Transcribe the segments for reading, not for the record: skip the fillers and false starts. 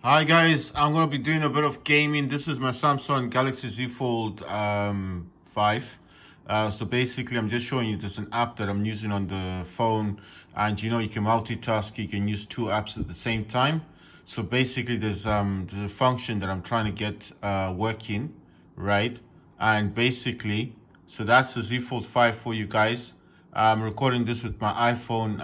Hi guys, I'm gonna be doing a bit of gaming. This is my Samsung Galaxy Z Fold 5. So basically, I'm just showing you there's an app that I'm using on the phone, and you can multitask. You can use two apps at the same time. So basically, there's a function that I'm trying to get working, right? And basically, so that's the Z Fold 5 for you guys. I'm recording this with my iPhone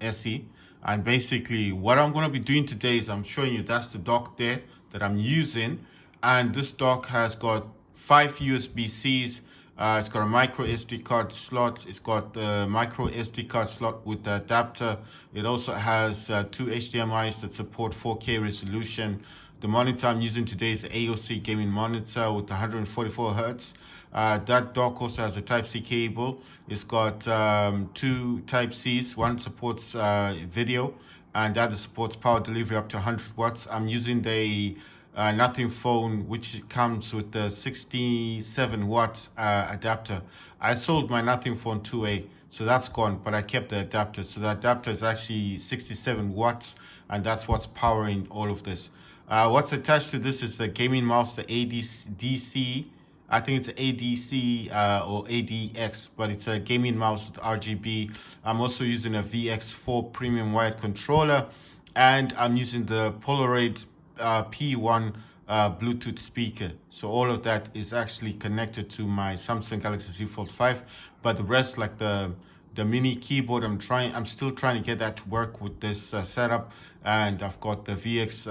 SE. And basically, what I'm going to be doing today is I'm showing you that's the dock there that I'm using. And this dock has got 5 USB-Cs. It's got a micro SD card slot. It's got the micro SD card slot with the adapter. It also has 2 HDMIs that support 4K resolution. The monitor I'm using today is AOC gaming monitor with 144 hertz. That dock also has a Type-C cable. It's got 2 Type-Cs. One supports video, and the other supports power delivery up to 100 watts. I'm using the Nothing phone, which comes with the 67 watt adapter. I sold my Nothing phone 2A, so that's gone, but I kept the adapter. So the adapter is actually 67 watts, and that's what's powering all of this. What's attached to this is the gaming mouse, the ADC. I think it's ADC or ADX, but it's a gaming mouse with RGB. I'm also using a VX4 premium wired controller, and I'm using the Polaroid P1 Bluetooth speaker. So all of that is actually connected to my Samsung Galaxy Z Fold 5, but the rest, like the mini keyboard, I'm still trying to get that to work with this setup. And I've got the VX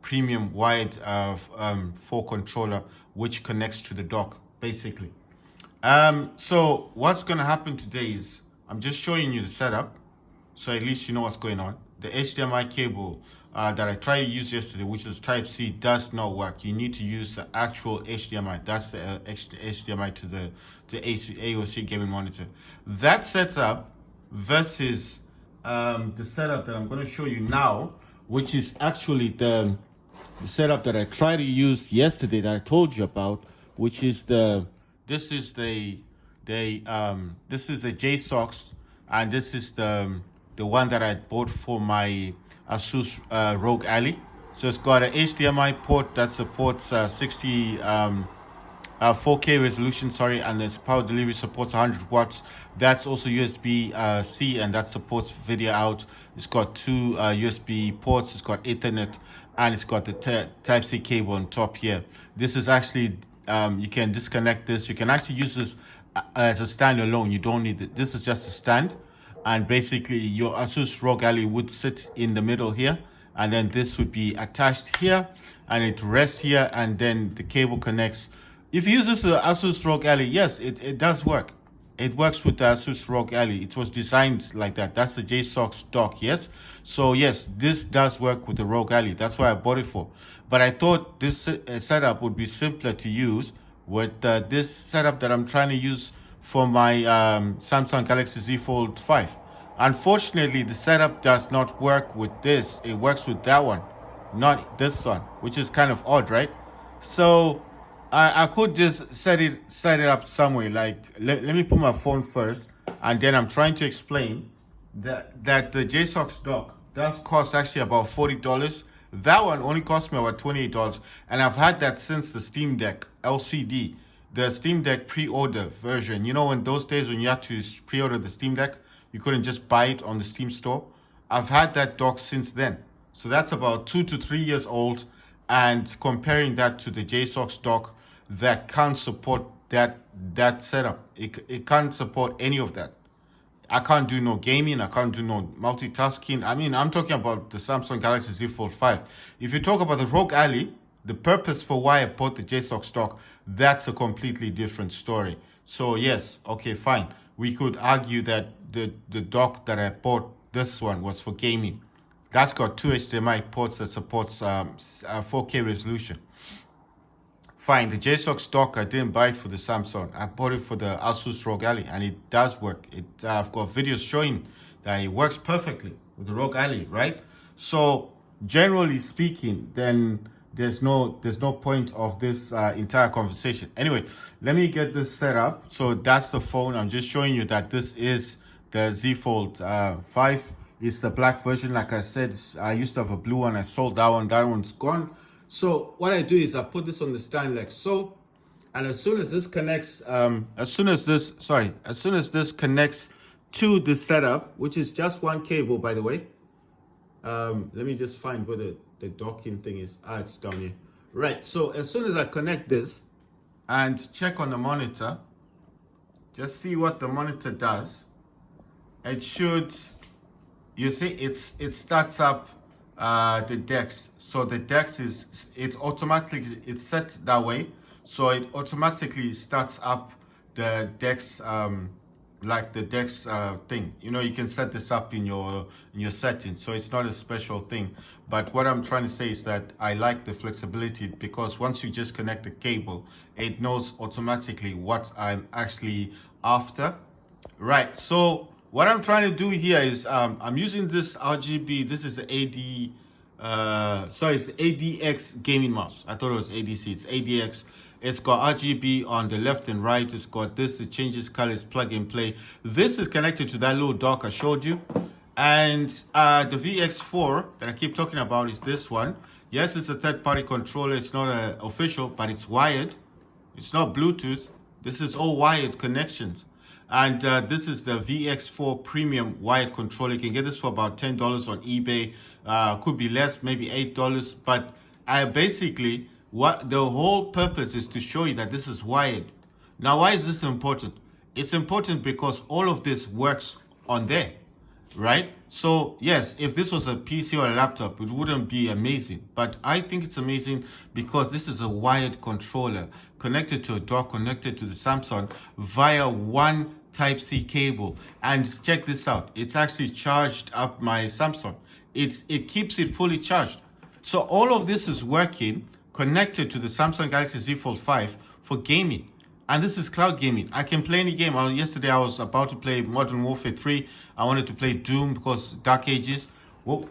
premium wired 4 controller, which connects to the dock basically. So what's going to happen today is I'm just showing you the setup, so at least you know what's going on. The HDMI cable that I tried to use yesterday, which is Type-C, does not work. You need to use the actual HDMI. That's the HDMI to the AOC gaming monitor. That setup versus the setup that I'm going to show you now, which is actually the setup that I tried to use yesterday that I told you about, which is this is the JSOX, and this is the one that I bought for my Asus ROG Ally. So it's got an HDMI port that supports 4K resolution, sorry, and this power delivery supports 100 watts. That's also USB-C, and that supports video out. It's got 2 USB ports. It's got Ethernet, and it's got the Type-C cable on top here. This is actually, you can disconnect this. You can actually use this as a standalone. You don't need it. This is just a stand. And basically, your Asus ROG Ally would sit in the middle here, and then this would be attached here, and it rests here, and then the cable connects. If you use this Asus ROG Ally, yes, it does work. It works with the Asus ROG Ally. It was designed like that. That's the JSOX dock, yes? So yes, this does work with the ROG Ally. That's why I bought it for. But I thought this setup would be simpler to use with this setup that I'm trying to use for my Samsung Galaxy Z Fold 5. Unfortunately, the setup does not work with this. It works with that one, not this one, which is kind of odd, right? So I could just set it up somewhere. Like let me put my phone first, and then I'm trying to explain that the JSOX dock does cost actually about $40. That one only cost me about $28, and I've had that since the Steam Deck LCD, the Steam Deck pre-order version. You know, in those days when you had to pre-order the Steam Deck, you couldn't just buy it on the Steam store. I've had that dock since then. So that's about 2 to 3 years old. And comparing that to the JSOX dock that can't support that setup. It can't support any of that. I can't do no gaming. I can't do no multitasking. I mean, I'm talking about the Samsung Galaxy Z Fold 5. If you talk about the ROG Ally, the purpose for why I bought the JSOX dock, that's a completely different story. So yes, okay, fine. We could argue that the dock that I bought, this one, was for gaming. That's got 2 HDMI ports that supports 4K resolution. Fine, the JSOX dock, I didn't buy it for the Samsung. I bought it for the Asus ROG Ally, and it does work. I've got videos showing that it works perfectly with the ROG Ally, right? So generally speaking, then there's no point of this entire conversation. Anyway, let me get this set up. So that's the phone. I'm just showing you that this is the Z Fold 5. It's the black version. Like I said, I used to have a blue one. I sold that one. That one's gone. So what I do is I put this on the stand like so. And as soon as this connects, as soon as this connects to the setup, which is just one cable, by the way. Let me just find where the docking thing is. It's down here. Right, so as soon as I connect this and check on the monitor, just see what the monitor does. It should, you see, it starts up the DeX. So the DeX it's set that way. So it automatically starts up the DeX, like the DeX thing. You know, you can set this up in your settings. So it's not a special thing. But what I'm trying to say is that I like the flexibility, because once you just connect the cable, it knows automatically what I'm actually after. Right, so what I'm trying to do here is I'm using this RGB. This is the it's ADX gaming mouse. I thought it was ADC. It's ADX. It's got RGB on the left and right. It's got this. It changes colors, plug and play. This is connected to that little dock I showed you. And the VX4 that I keep talking about is this one. Yes, it's a third-party controller. It's not official, but it's wired. It's not Bluetooth. This is all wired connections. And this is the VX4 Premium wired controller. You can get this for about $10 on eBay. Could be less, maybe $8. But basically, what the whole purpose is to show you that this is wired. Now, why is this important? It's important because all of this works on there, right? So yes, if this was a PC or a laptop, it wouldn't be amazing. But I think it's amazing because this is a wired controller connected to a dock, connected to the Samsung via one Type-C cable. And check this out. It's actually charged up my Samsung. It keeps it fully charged. So all of this is working connected to the Samsung Galaxy Z Fold 5 for gaming. And this is cloud gaming. I can play any game. Yesterday I was about to play Modern Warfare 3. I wanted to play Doom because Dark Ages. Well,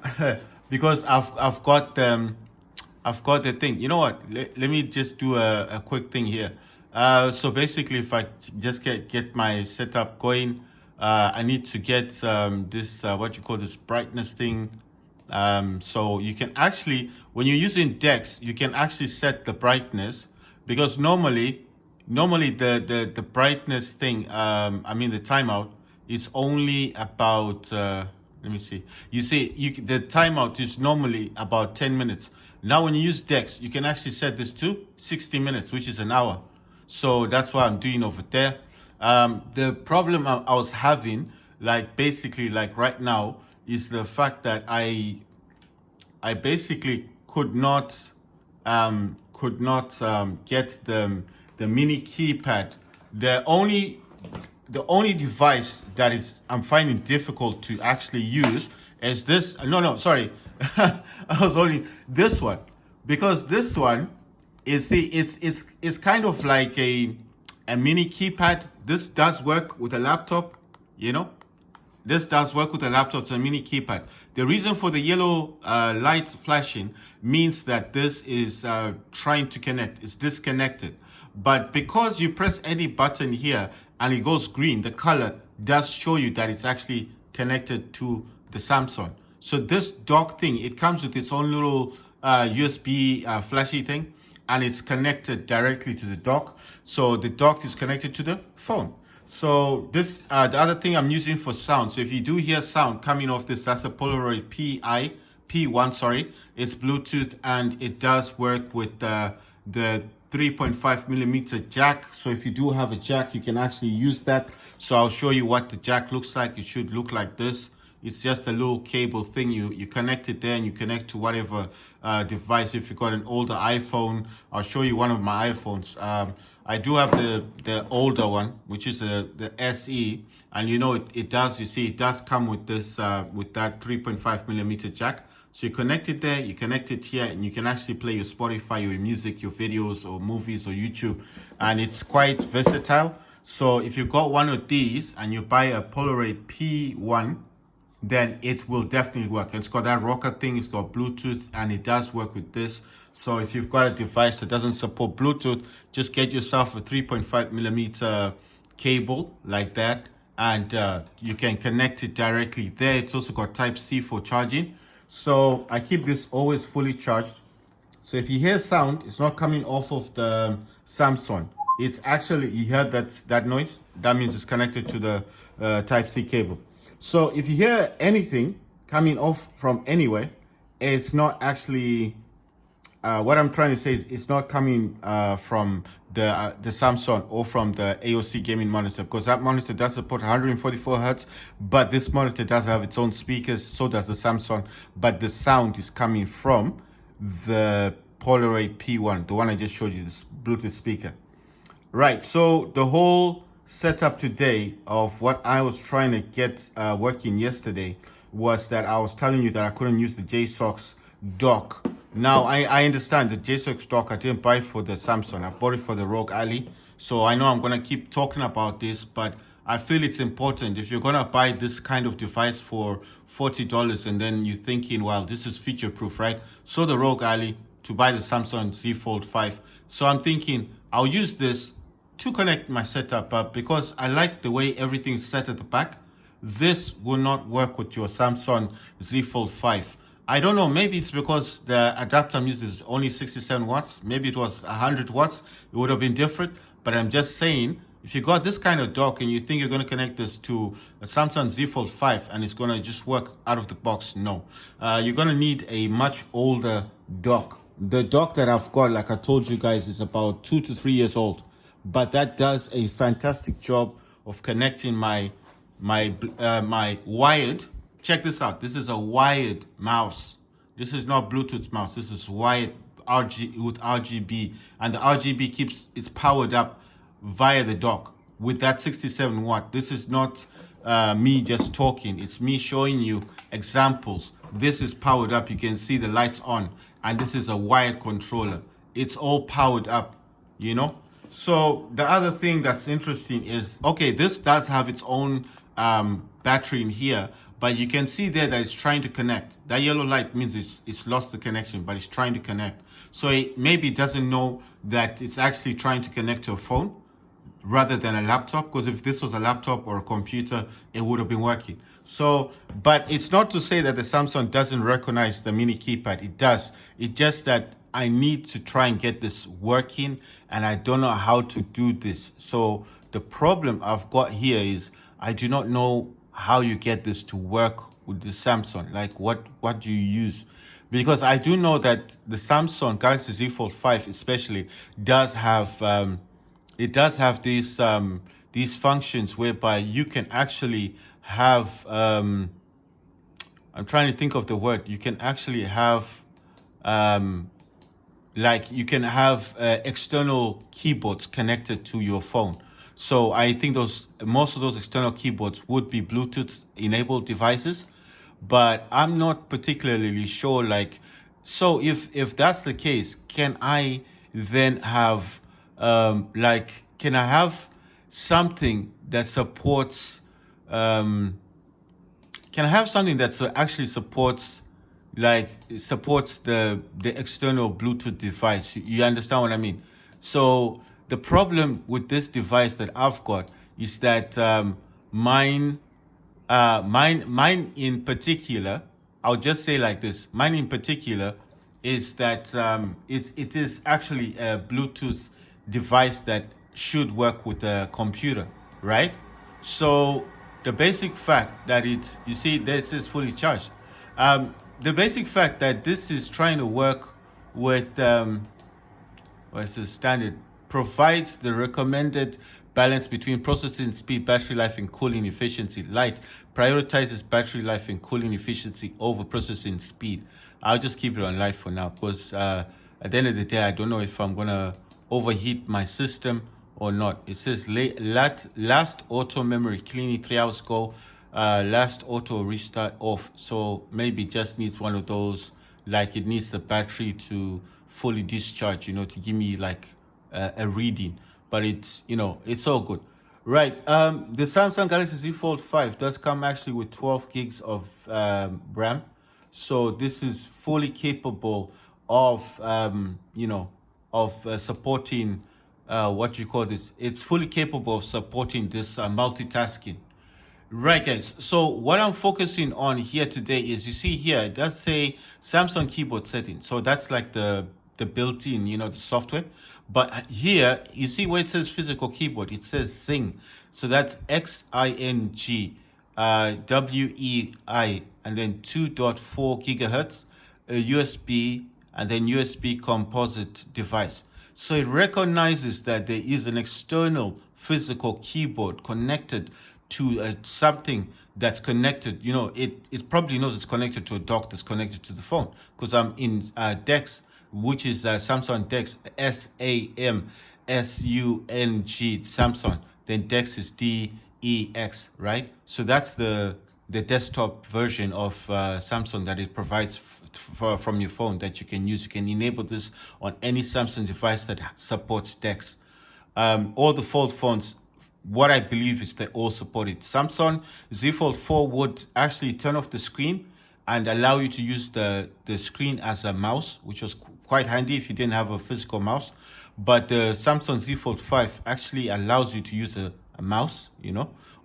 because I've got the thing. You know what? Let me just do a quick thing here. So basically, if I just get my setup going, I need to get this what you call this brightness thing. So you can actually, when you're using DeX, you can actually set the brightness, because normally the brightness thing, I mean the timeout is only about let me see. You see, the timeout is normally about 10 minutes. Now when you use DeX, you can actually set this to 60 minutes, which is an hour. So that's what I'm doing over there. The problem I was having, like basically like right now, is the fact that I basically could not get the mini keypad. The only device that I'm finding difficult to actually use is this. No, sorry. I was only this one, because this one is it's kind of like a mini keypad. This does work with a laptop, you know. This does work with a laptop. It's a mini keypad. The reason for the yellow light flashing means that this is trying to connect. It's disconnected. But because you press any button here and it goes green, the color does show you that it's actually connected to the Samsung. So this dock thing, it comes with its own little USB flashy thing, and it's connected directly to the dock. So the dock is connected to the phone. So this, the other thing I'm using for sound. So if you do hear sound coming off this, that's a Polaroid P1, sorry. It's Bluetooth, and it does work with the 3.5 millimeter jack. So if you do have a jack, you can actually use that. So I'll show you what the jack looks like. It should look like this. It's just a little cable thing. You connect it there and you connect to whatever device. If you've got an older iPhone, I'll show you one of my iPhones. I do have the older one, which is the SE, and you know it does. You see, it does come with this with that 3.5 millimeter jack. So you connect it there, you connect it here, and you can actually play your Spotify, your music, your videos, or movies, or YouTube, and it's quite versatile. So if you got one of these and you buy a Polaroid P1, then it will definitely work. And it's got that rocker thing, it's got Bluetooth, and it does work with this. So if you've got a device that doesn't support Bluetooth, just get yourself a 3.5 millimeter cable like that, and you can connect it directly there. It's also got Type-C for charging. So I keep this always fully charged. So if you hear sound, it's not coming off of the Samsung. It's actually, you heard that noise? That means it's connected to the Type-C cable. So if you hear anything coming off from anywhere, it's not actually, what I'm trying to say is it's not coming from the Samsung or from the AOC gaming monitor, because that monitor does support 144 hertz, but this monitor does have its own speakers, so does the Samsung, but the sound is coming from the Polaroid P1, the one I just showed you, this Bluetooth speaker. Right, so the whole setup today of what I was trying to get working yesterday was that I was telling you that I couldn't use the JSOX dock. Now, I understand the JSOX dock I didn't buy for the Samsung, I bought it for the ROG Ally. So I know I'm going to keep talking about this, but I feel it's important. If you're going to buy this kind of device for $40 and then you're thinking, well, this is future proof, right? So the ROG Ally to buy the Samsung Z Fold 5. So I'm thinking I'll use this to connect my setup up because I like the way everything's set at the back. This will not work with your Samsung Z Fold 5. I don't know, maybe it's because the adapter I'm using is only 67 watts. Maybe it was 100 watts. It would have been different. But I'm just saying, if you got this kind of dock and you think you're going to connect this to a Samsung Z Fold 5 and it's going to just work out of the box, no. You're going to need a much older dock. The dock that I've got, like I told you guys, is about 2 to 3 years old. But that does a fantastic job of connecting my wired. Check this out. This is a wired mouse. This is not Bluetooth mouse. This is wired with RGB, and the RGB keeps it's powered up via the dock with that 67 watt. This is not me just talking. It's me showing you examples. This is powered up. You can see the lights on, and this is a wired controller. It's all powered up, you know. So the other thing that's interesting is, okay, this does have its own battery in here, but you can see there that it's trying to connect. That yellow light means it's lost the connection, but it's trying to connect. So it maybe doesn't know that it's actually trying to connect to a phone rather than a laptop, because if this was a laptop or a computer, it would have been working. So, but it's not to say that the Samsung doesn't recognize the mini keypad. It does. It's just that I need to try and get this working, and I don't know how to do this. So the problem I've got here is I do not know how you get this to work with the Samsung. Like what do you use? Because I do know that the Samsung Galaxy Z Fold 5 especially does have these functions whereby you can actually have I'm trying to think of the word. You can actually have like you can have external keyboards connected to your phone. So I think most of those external keyboards would be Bluetooth enabled devices, but I'm not particularly sure. Like, so if that's the case, can I then have can I have something that supports can I have something that actually supports the external Bluetooth device? You understand what I mean? So the problem with this device that I've got is that mine in particular, I'll just say like this, mine in particular is that it is actually a Bluetooth device that should work with a computer, right? So the basic fact that you see this is fully charged. The basic fact that this is trying to work with what's the standard, provides the recommended balance between processing speed, battery life, and cooling efficiency. Light prioritizes battery life and cooling efficiency over processing speed. I'll just keep it on light for now because at the end of the day, I don't know if I'm gonna overheat my system or not. It says last auto memory cleaning 3 hours ago, last auto restart off. So maybe just needs one of those, like it needs the battery to fully discharge, to give me like a reading. But it's, it's all good. Right. The Samsung Galaxy Z Fold 5 does come actually with 12 gigs of RAM. So this is fully capable of, supporting what you call this. It's fully capable of supporting this multitasking. Right, guys. So what I'm focusing on here today is, you see here, it does say Samsung keyboard settings. So that's like the built-in, the software. But here, you see where it says physical keyboard, it says Zing. So that's XING, WEI, and then 2.4 gigahertz, a USB, and then USB composite device. So it recognizes that there is an external physical keyboard connected to something that's connected. It probably knows it's connected to a dock that's connected to the phone, because I'm in Dex, which is Samsung Dex, SAMSUNG, Samsung. Then Dex is DEX, right? So that's the desktop version of Samsung that it provides from your phone that you can use. You can enable this on any Samsung device that supports Dex. All the Fold phones, what I believe is they all support it. Samsung Z Fold 4 would actually turn off the screen and allow you to use the screen as a mouse, which was quite handy if you didn't have a physical mouse. But the Samsung Z Fold 5 actually allows you to use a mouse,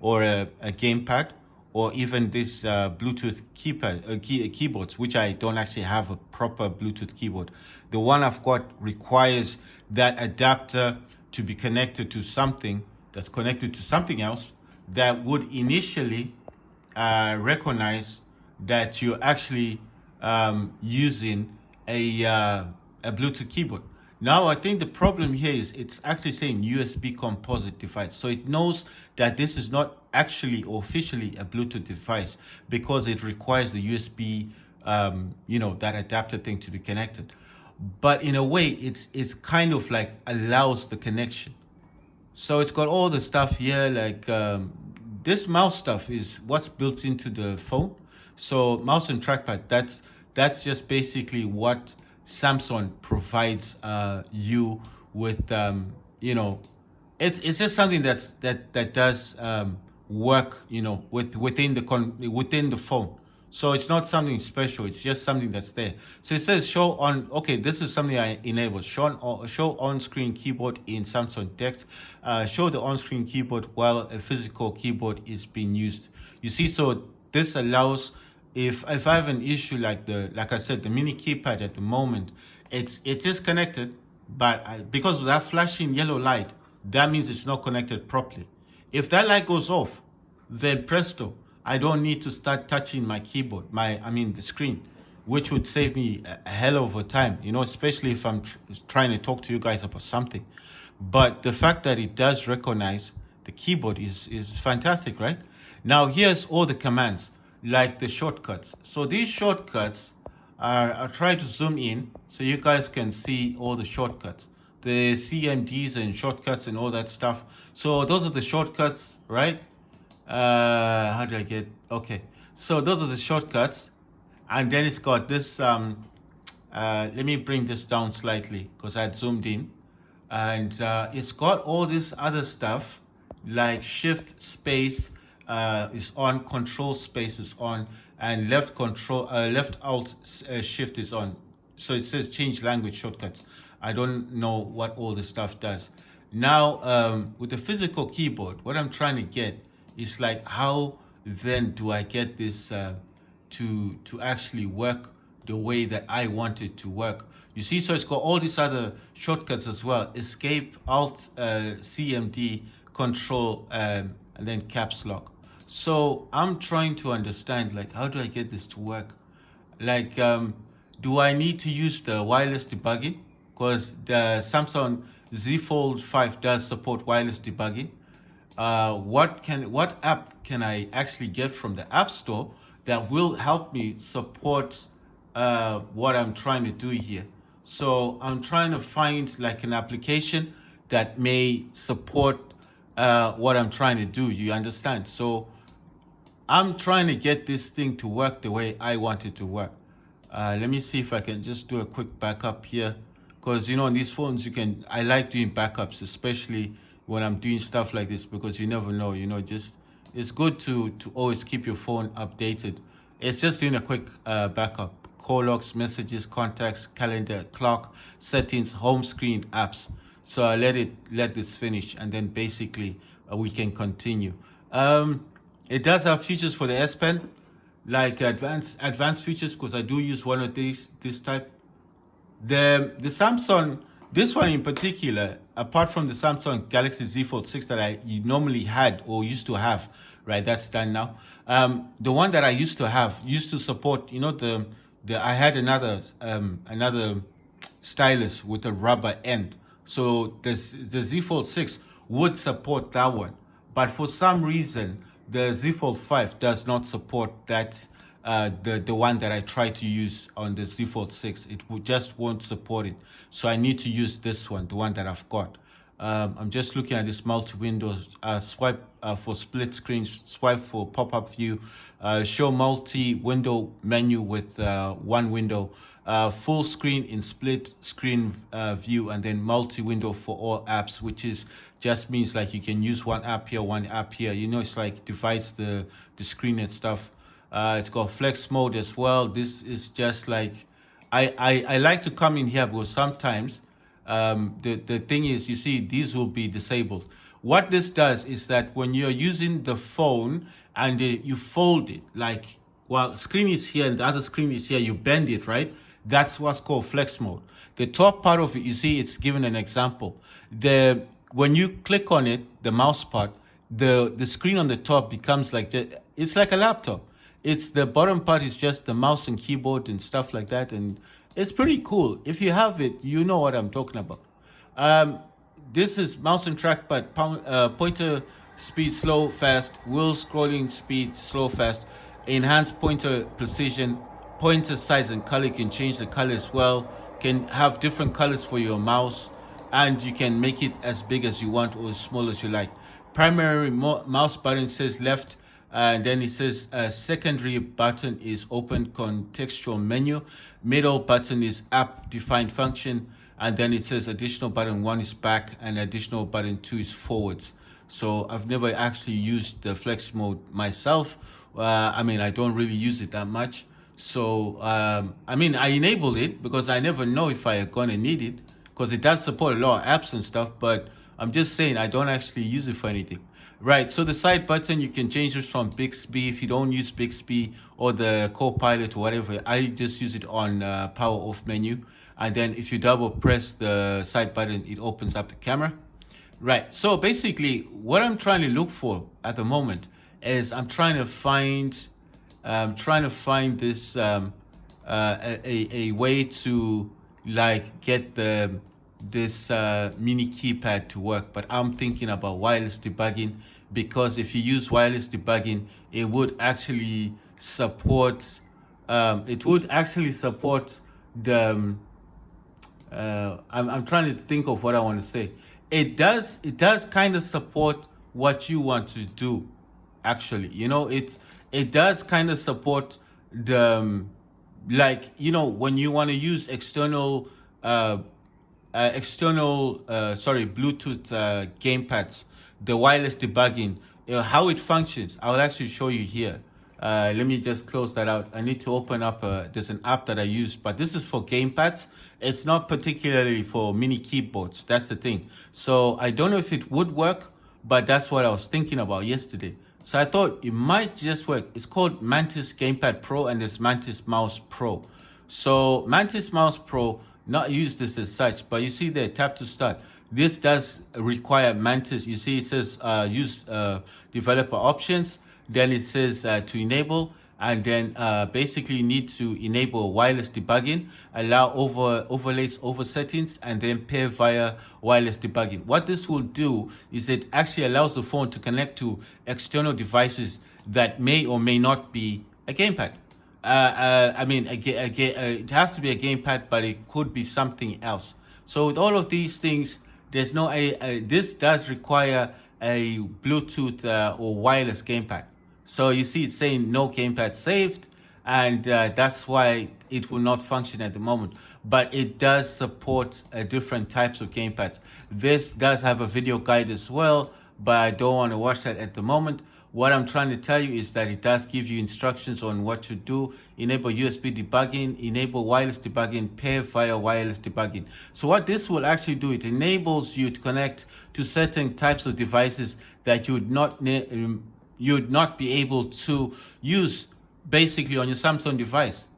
or a gamepad, or even this Bluetooth keyboards, which I don't actually have a proper Bluetooth keyboard. The one I've got requires that adapter to be connected to something that's connected to something else that would initially recognize that you're actually using a Bluetooth keyboard. Now, I think the problem here is it's actually saying USB composite device. So it knows that this is not actually officially a Bluetooth device because it requires the USB, that adapter thing to be connected. But in a way, it's kind of like allows the connection. So it's got all the stuff here, like this mouse stuff is what's built into the phone. So mouse and trackpad, that's just basically what Samsung provides you with. It's just something that does work, within the phone. So it's not something special. It's just something that's there. So it says show on. Okay, this is something I enabled. Show on-screen keyboard in Samsung Dex. Show the on-screen keyboard while a physical keyboard is being used. You see, so this allows, if I have an issue like I said, the mini keypad at the moment, it is connected, but because of that flashing yellow light, that means it's not connected properly. If that light goes off, then presto, I don't need to start touching my keyboard, the screen, which would save me a hell of a time, especially if I'm trying to talk to you guys about something. But the fact that it does recognize the keyboard is fantastic, right? Now, here's all the commands, like the shortcuts. So these shortcuts I'll try to zoom in so you guys can see all the shortcuts, the CMDs and shortcuts and all that stuff. So those are the shortcuts, right? How do I get, okay. So those are the shortcuts. And then it's got this, let me bring this down slightly because I had zoomed in. And it's got all this other stuff like shift space is on, control space is on, and left alt shift is on. So it says change language shortcuts. I don't know what all this stuff does. Now, with the physical keyboard, what I'm trying to get is like, how then do I get this to actually work the way that I want it to work? You see, so it's got all these other shortcuts as well: escape, alt, CMD, control, and then caps lock. So I'm trying to understand, like, how do I get this to work? Like, do I need to use the wireless debugging? Because the Samsung Z Fold 5 does support wireless debugging. What app can I actually get from the App Store that will help me support what I'm trying to do here? So I'm trying to find like an application that may support what I'm trying to do. You understand? So I'm trying to get this thing to work the way I want it to work. Let me see if I can just do a quick backup here. Because, on these phones, I like doing backups, especially when I'm doing stuff like this, because you never know, it's good to always keep your phone updated. It's just doing a quick backup. Call logs, messages, contacts, calendar, clock, settings, home screen, apps. So I let this finish, and then basically we can continue. It does have features for the S Pen, like advanced features, because I do use one of this type. The Samsung, this one in particular, apart from the Samsung Galaxy Z Fold 6 that I normally had or used to have, right? That's done now. The one that I used to have used to support, you know, the I had another stylus with a rubber end. So the Z Fold 6 would support that one. But for some reason, the Z Fold 5 does not support that, the one that I try to use on the Z Fold 6. Just won't support it. So I need to use this one, the one that I've got. I'm just looking at this multi-window, swipe for split screen, swipe for pop-up view, show multi-window menu with one window, full screen in split screen view, and then multi-window for all apps, which is just means like you can use one app here, one app here. You know, it's like divides the screen and stuff. It's got flex mode as well. This is just like, I like to come in here because sometimes the thing is, you see, these will be disabled. What this does is that when you're using the phone and you fold it, like, well, screen is here and the other screen is here, you bend it, right? That's what's called flex mode. The top part of it, you see, it's given an example. When you click on it, the mouse part, the screen on the top becomes like, it's like a laptop. It's the bottom part is just the mouse and keyboard and stuff like that, and it's pretty cool. If you have it, you know what I'm talking about. This is mouse and trackpad, pointer speed slow fast, wheel scrolling speed slow fast, enhanced pointer precision, pointer size and color. You can change the color as well. Can have different colors for your mouse, and you can make it as big as you want or as small as you like. Primary mouse button says left, and then it says secondary button is open contextual menu. Middle button is app defined function, and then it says additional button 1 is back and additional button 2 is forwards. So I've never actually used the flex mode myself. I mean, I don't really use it that much. So I mean, I enable it because I never know if I gonna need it, because it does support a lot of apps and stuff, but I'm just saying I don't actually use it for anything. Right, so the side button, you can change this from Bixby if you don't use Bixby or the Copilot or whatever. I just use it on power off menu. And then if you double press the side button, it opens up the camera. Right, so basically what I'm trying to look for at the moment is I'm trying to find this a way to like get this mini keypad to work, but I'm thinking about wireless debugging, because if you use wireless debugging, it would actually support the I'm trying to think of what I want to say. It does kind of support what you want to do, actually. You know, it does kind of support the like, you know, when you want to use external Bluetooth gamepads, the wireless debugging, how it functions. I will actually show you here. Let me just close that out. I need to open up, there's an app that I use, but this is for gamepads. It's not particularly for mini keyboards. That's the thing. So I don't know if it would work, but that's what I was thinking about yesterday. So I thought it might just work. It's called Mantis Gamepad Pro, and there's Mantis Mouse Pro. So Mantis Mouse Pro, not use this as such, but you see there, tap to start. This does require Mantis. You see it says use developer options. Then it says to enable, and then basically you need to enable wireless debugging, allow overlays over settings, and then pair via wireless debugging. What this will do is it actually allows the phone to connect to external devices that may or may not be a gamepad. I mean, it has to be a gamepad, but it could be something else. So with all of these things, there's no this does require a Bluetooth or wireless gamepad. So you see it's saying no gamepad saved, and that's why it will not function at the moment. But it does support different types of gamepads. This does have a video guide as well, but I don't want to watch that at the moment. What I'm trying to tell you is that it does give you instructions on what to do. Enable USB debugging, enable wireless debugging, pair via wireless debugging. So what this will actually do, it enables you to connect to certain types of devices that you would not you'd not be able to use basically on your Samsung device,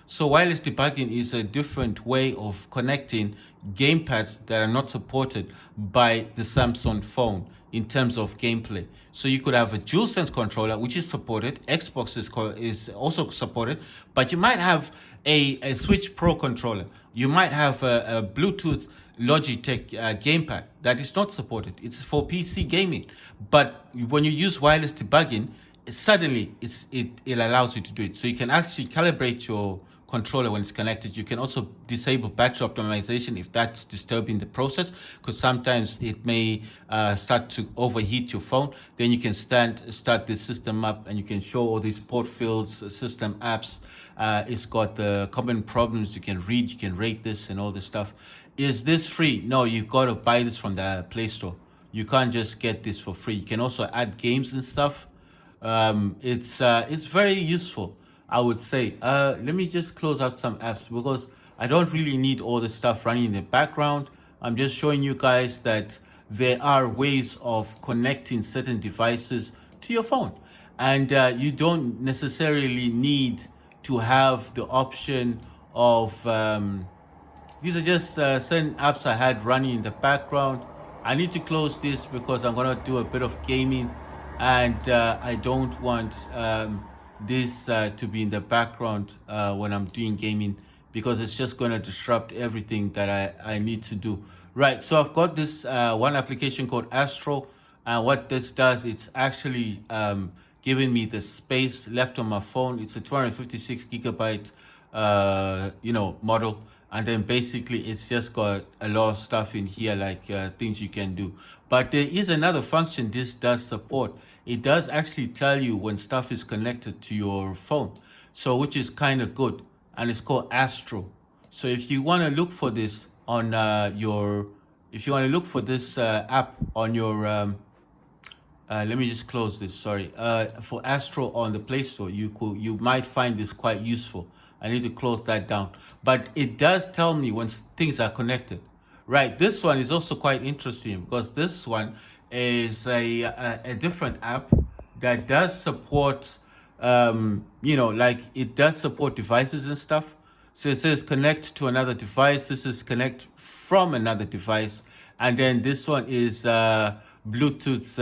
So wireless debugging is a different way of connecting gamepads that are not supported by the Samsung phone in terms of gameplay. So you could have a DualSense controller, which is supported. Xbox is also supported, but you might have a Switch Pro controller. You might have a Bluetooth Logitech gamepad that is not supported. It's for PC gaming. But when you use wireless debugging, suddenly it allows you to do it. So you can actually calibrate your controller when it's connected. You can also disable battery optimization if that's disturbing the process, because sometimes it may start to overheat your phone. Then you can start the system up, and you can show all these port fields, system apps. It's got the common problems you can read, you can rate this and all this stuff. Is this free? No, you've got to buy this from the Play Store. You can't just get this for free. You can also add games and stuff. It's very useful, I would say. Let me just close out some apps because I don't really need all this stuff running in the background. I'm just showing you guys that there are ways of connecting certain devices to your phone, and you don't necessarily need to have the option of these are just certain apps I had running in the background. I need to close this because I'm gonna do a bit of gaming, and I don't want this to be in the background when I'm doing gaming, because it's just gonna disrupt everything that I need to do. Right, so I've got this one application called Astro, and what this does, it's actually giving me the space left on my phone. It's a 256 gigabyte model, and then basically it's just got a lot of stuff in here, like things you can do. But there is another function this does support. It does actually tell you when stuff is connected to your phone, so which is kind of good, and it's called Astro. So if you want to look for this on if you want to look for this app on your let me just close this, sorry. For Astro on the Play Store, you might find this quite useful. I need to close that down. But it does tell me when things are connected. Right, this one is also quite interesting because this one is a different app that does support, like it does support devices and stuff. So it says connect to another device. This is connect from another device. And then this one is Bluetooth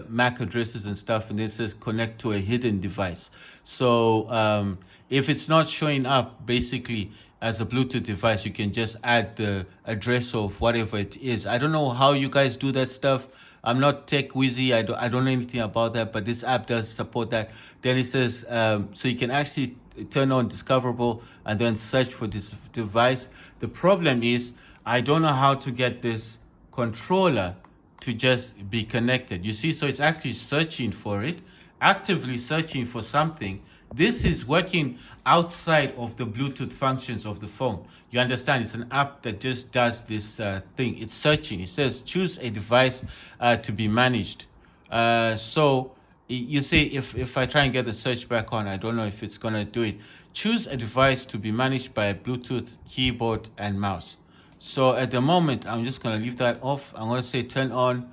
MAC addresses and stuff. And this says connect to a hidden device. So if it's not showing up basically as a Bluetooth device, you can just add the address of whatever it is. I don't know how you guys do that stuff. I'm not tech wizzy. I don't know anything about that, but this app does support that. Then it says, so you can actually turn on discoverable and then search for this device. The problem is I don't know how to get this controller to just be connected. You see, so it's actually searching for it, actively searching for something. This is working outside of the Bluetooth functions of the phone. You understand? It's an app that just does this thing. It's searching. It says choose a device to be managed. So you see, if I try and get the search back on, I don't know if it's going to do it. Choose a device to be managed by a Bluetooth keyboard and mouse. So at the moment, I'm just going to leave that off. I'm going to say turn on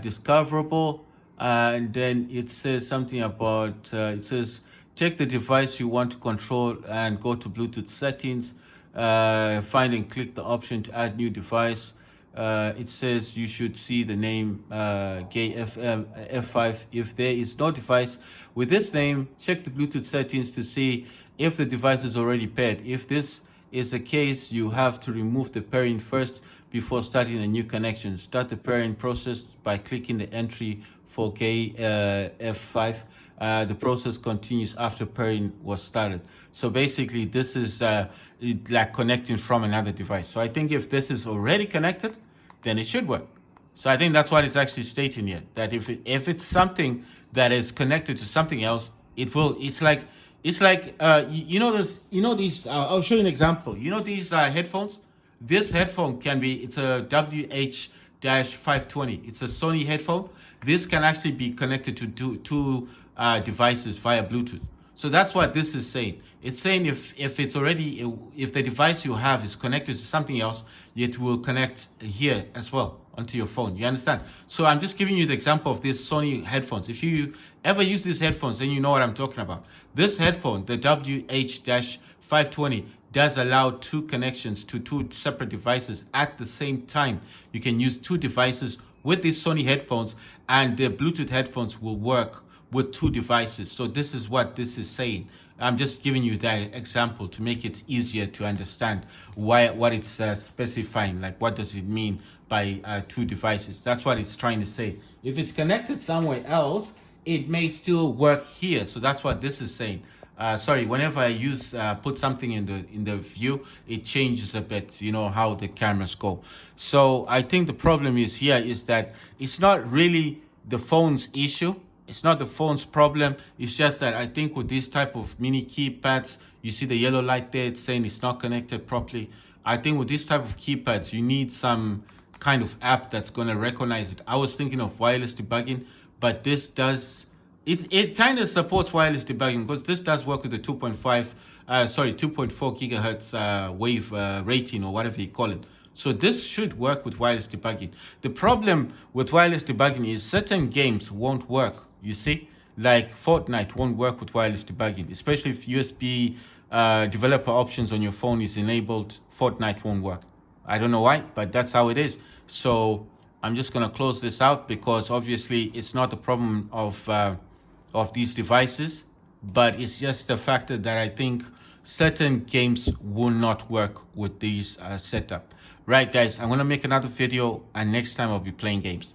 discoverable. And then it says something about, it says, check the device you want to control and go to Bluetooth settings. Find and click the option to add new device. It says you should see the name Gay F5. If there is no device with this name, check the Bluetooth settings to see if the device is already paired. If this is the case, you have to remove the pairing first before starting a new connection. Start the pairing process by clicking the entry for Gay F5. The process continues after pairing was started. So basically, this is like connecting from another device. So I think if this is already connected, then it should work. So I think that's what it's actually stating here, that if it's something that is connected to something else, it will. It's like these. I'll show you an example. You know these headphones. This headphone can be. It's a WH-520. It's a Sony headphone. This can actually be connected to two devices via Bluetooth. So that's what this is saying. It's saying if it's already, if the device you have is connected to something else, it will connect here as well onto your phone. You understand? So I'm just giving you the example of these Sony headphones. If you ever use these headphones, then you know what I'm talking about. This headphone, the WH-520, does allow two connections to two separate devices at the same time. You can use two devices with these Sony headphones, and the Bluetooth headphones will work with two devices. So this is what this is saying. I'm just giving you that example to make it easier to understand what it's specifying. Like, what does it mean by two devices? That's what it's trying to say. If it's connected somewhere else, it may still work here. So that's what this is saying. Sorry, whenever I put something in the view, it changes a bit, you know, how the cameras go. So I think the problem is here is that it's not really the phone's issue. It's not the phone's problem. It's just that I think with this type of mini keypads, you see the yellow light there, it's saying it's not connected properly. I think with this type of keypads, you need some kind of app that's going to recognize it. I was thinking of wireless debugging, but this does, it kind of supports wireless debugging because this does work with the 2.4 gigahertz wave rating or whatever you call it. So this should work with wireless debugging. The problem with wireless debugging is certain games won't work. You see, like Fortnite won't work with wireless debugging, especially if USB developer options on your phone is enabled. Fortnite won't work. I don't know why, but that's how it is. So I'm just gonna close this out because obviously it's not the problem of these devices, but it's just the factor that I think certain games will not work with these setup. Right, guys, I'm gonna make another video, and next time I'll be playing games.